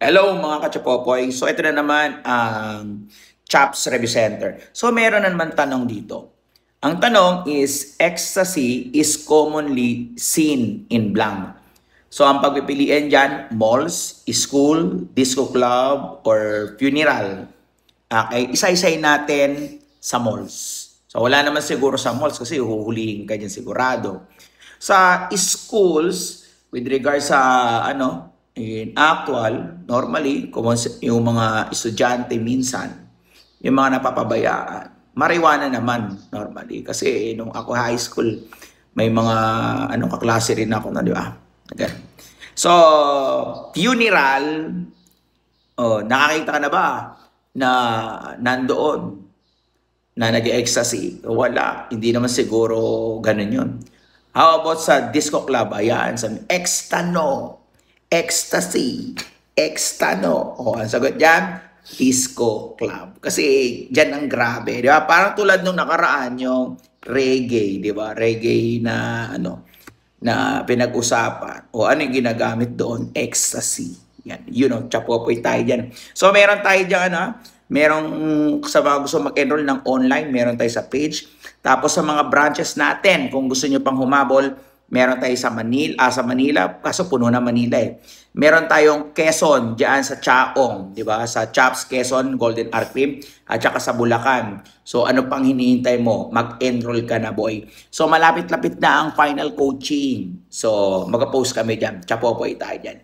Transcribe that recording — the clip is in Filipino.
Hello mga kachapopoy. So ito na naman ang CHOPS Review Center. So meron na naman tanong dito. Ang tanong is, ecstasy is commonly seen in blank. So ang pagpipilian dyan, malls, school, disco club, or funeral. Okay, isa-isay natin sa malls. So wala naman siguro sa malls kasi huhulihin ka dyan sigurado. Sa schools, with regard sa in actual, normally, yung mga estudyante minsan, yung mga napapabayaan, mariwana naman normally. Kasi nung ako high school, may mga kaklase rin ako na, di ba? Okay. So, funeral, nakakita ka na ba na nandoon na nag-ecstasy? Wala. Hindi naman siguro ganun yun. How about sa disco club? Ayan, sa extano, ecstasy, extano. O, ang sagot dyan, disco club. Kasi dyan ang grabe, di ba? Parang tulad nung nakaraan, yung reggae, di ba? Reggae na, na pinag-usapan. O ano yung ginagamit doon? Ecstasy. Yan, chapopoy tayo dyan. So, meron tayo dyan, merong sa mga gusto mag-enroll ng online, meron tayo sa page. Tapos sa mga branches natin, kung gusto nyo pang humabol, meron tayo sa Manila, kaso puno na Manila eh. Meron tayong Quezon, diyan sa Chaong, di ba? Sa Chops, Quezon, Golden Arc Cream, at saka sa Bulacan. So ano pang hinihintay mo? Mag-enroll ka na, boy. So malapit-lapit na ang final coaching. So mag-post kami diyan. Chapopoy tayo diyan.